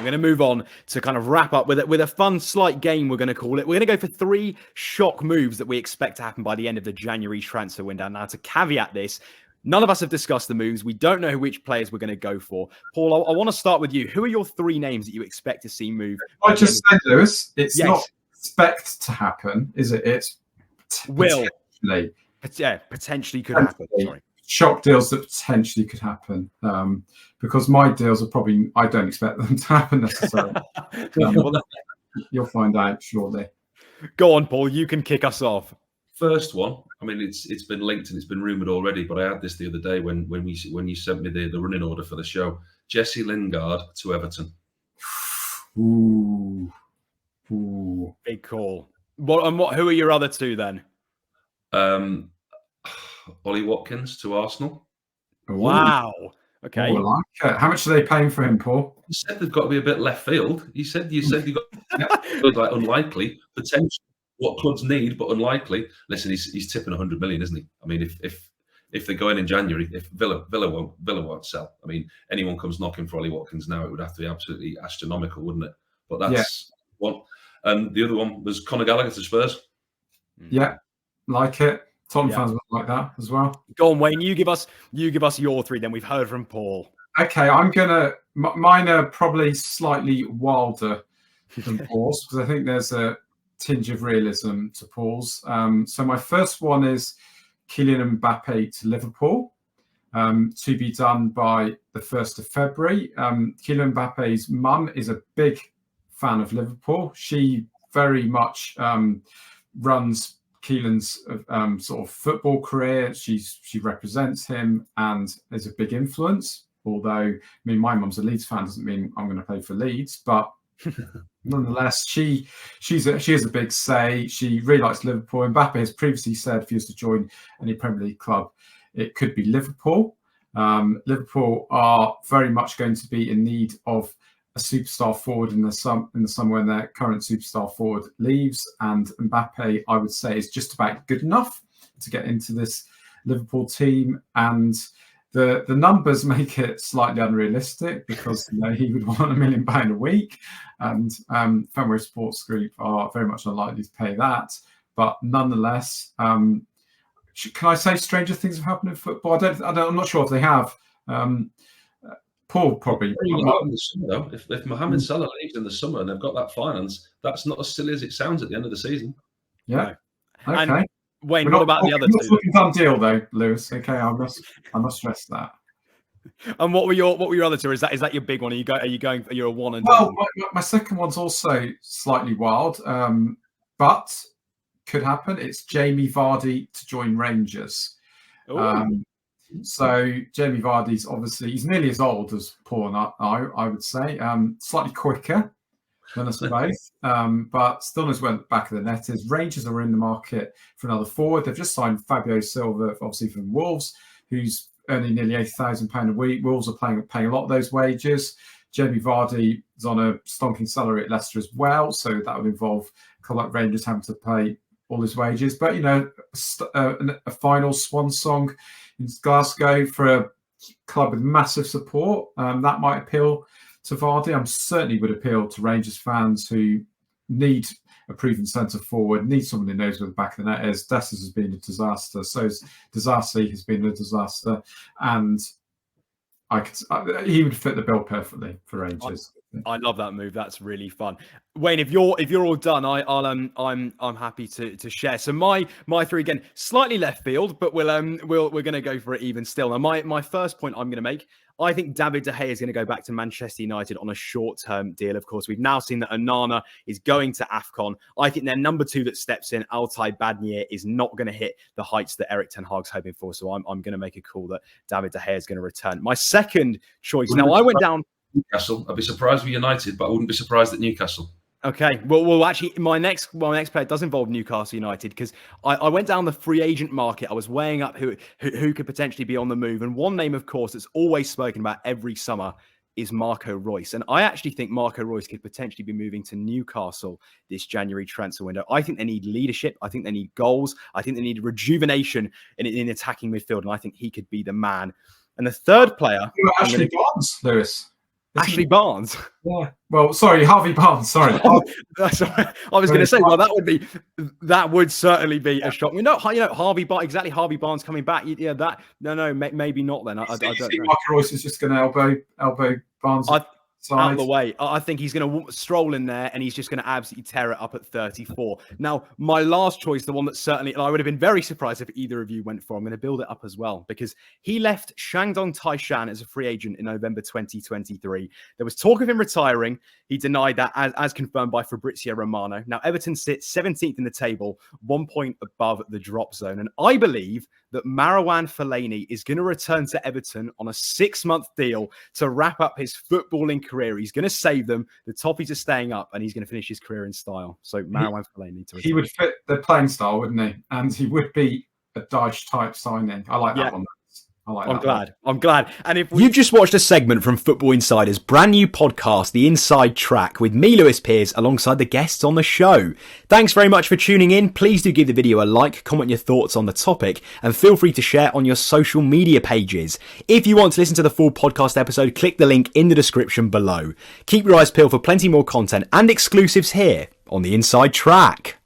We're going to move on to kind of wrap up with a fun, slight game, we're going to call it. We're going to go for 3 shock moves that we expect to happen by the end of the January transfer window. Now, to caveat this, none of us have discussed the moves. We don't know which players we're going to go for. Paul, I want to start with you. Who are your 3 names that you expect to see move? I just said, Lewis, it's not expect to happen, is it? It's potentially. Yeah, potentially could happen. Sorry. Shock deals that potentially could happen, because my deals are probably, I don't expect them to happen necessarily. You'll find out shortly. Go on, Paul. You can kick us off. First one. I mean, it's been linked and it's been rumoured already, but I had this the other day when you sent me the running order for the show. Jesse Lingard to Everton. Ooh. Big call. Who are your other 2 then? Ole Watkins to Arsenal. Wow. Okay. I like it. How much are they paying for him, Paul? You said they've got to be a bit left field. You said you got like unlikely, potential, what clubs need, but unlikely. Listen, he's tipping 100 million, isn't he? I mean, if they go in January, if Villa won't sell. I mean, anyone comes knocking for Ole Watkins now, it would have to be absolutely astronomical, wouldn't it? But that's one. And the other one was Conor Gallagher to Spurs. Yeah, like it. Tottenham fans would like that as well. Go on, Wayne. You give us your 3. Then we've heard from Paul. Okay, mine are probably slightly wilder than Paul's because I think there's a tinge of realism to Paul's. So my first one is Kylian Mbappe to Liverpool, to be done by the 1st of February. Kylian Mbappe's mum is a big fan of Liverpool. She very much runs Kylian's sort of football career. She represents him and is a big influence. Although, I mean, my mum's a Leeds fan doesn't mean I'm going to play for Leeds, but nonetheless, she has a big say. She really likes Liverpool. Mbappe has previously said if he was to join any Premier League club, it could be Liverpool. Liverpool are very much going to be in need of a superstar forward in the summer when their current superstar forward leaves, and Mbappe, I would say, is just about good enough to get into this Liverpool team. And the numbers make it slightly unrealistic because he would want £1 million a week, and Fenway Sports Group are very much unlikely to pay that. But nonetheless, can I say stranger things have happened in football? I'm not sure if they have. Paul probably. In the summer, though. If Mohamed Salah leaves in the summer and they've got that finance, that's not as silly as it sounds at the end of the season. Yeah. No. Okay. And Wayne, what about the other 2? Not a done deal though, Lewis. Okay, I must stress that. And what were your other 2? Is that your big one? Are you going? You're a 1 and well, my second one's also slightly wild, but could happen. It's Jamie Vardy to join Rangers. So Jamie Vardy's obviously, he's nearly as old as Paul and I would say, slightly quicker than us both, but still knows where the back of the net is. Rangers are in the market for another forward. They've just signed Fabio Silva, obviously from Wolves, who's earning nearly £80,000 a week. Wolves are paying a lot of those wages. Jamie Vardy is on a stonking salary at Leicester as well, so that would involve Rangers having to pay all his wages. But a final swan song in Glasgow for a club with massive support, that might appeal to Vardy. I certainly would appeal to Rangers fans who need a proven centre forward, need someone who knows where the back of the net is. Dessers has been a disaster, so Disasi has been a disaster, and he would fit the bill perfectly for Rangers. I love that move. That's really fun. Wayne, if you're all done, I'm happy to share. So my 3 again, slightly left field, but we're going to go for it even still. Now my first point I'm going to make, I think David De Gea is going to go back to Manchester United on a short-term deal. Of course, we've now seen that Onana is going to AFCON. I think their number 2 that steps in, Altay Badnier, is not going to hit the heights that Eric Ten Hag's hoping for. So I'm going to make a call that David De Gea is going to return. My second choice. Now I went down. Newcastle. I'd be surprised with United, but I wouldn't be surprised at Newcastle. Okay, well, actually, my next player does involve Newcastle United because I went down the free agent market. I was weighing up who could potentially be on the move, and one name, of course, that's always spoken about every summer is Marco Reus. And I actually think Marco Reus could potentially be moving to Newcastle this January transfer window. I think they need leadership. I think they need goals. I think they need rejuvenation in attacking midfield, and I think he could be the man. And the third player, Ashley Barnes, Lewis. Ashley Barnes. Yeah. Well, sorry, Harvey Barnes. Sorry. That's I was going to say. Well, that would certainly be a shock. Harvey Barnes. Exactly, Harvey Barnes coming back. Yeah, that. No, maybe not. Then I don't know. Mark Royce is just going to elbow Barnes. Out of the way. I think he's going to stroll in there and he's just going to absolutely tear it up at 34. Now, my last choice, the one that certainly, and I would have been very surprised if either of you went for, I'm going to build it up as well, because he left Shandong Taishan as a free agent in November 2023. There was talk of him retiring. He denied that, as confirmed by Fabrizio Romano. Now, Everton sits 17th in the table, 1 point above the drop zone. And I believe that Marouane Fellaini is going to return to Everton on a 6-month deal to wrap up his footballing career. He's going to save them. The Toffees are staying up, and he's going to finish his career in style. So Marouane Fellaini to return. He would fit the playing style, wouldn't he? And he would be a Dyche type signing. I like that one. I'm glad. And if you've just watched a segment from Football Insider's brand new podcast, The Inside Track, with me, Lewis Pearce, alongside the guests on the show. Thanks very much for tuning in. Please do give the video a like, comment your thoughts on the topic, and feel free to share on your social media pages. If you want to listen to the full podcast episode, click the link in the description below. Keep your eyes peeled for plenty more content and exclusives here on The Inside Track.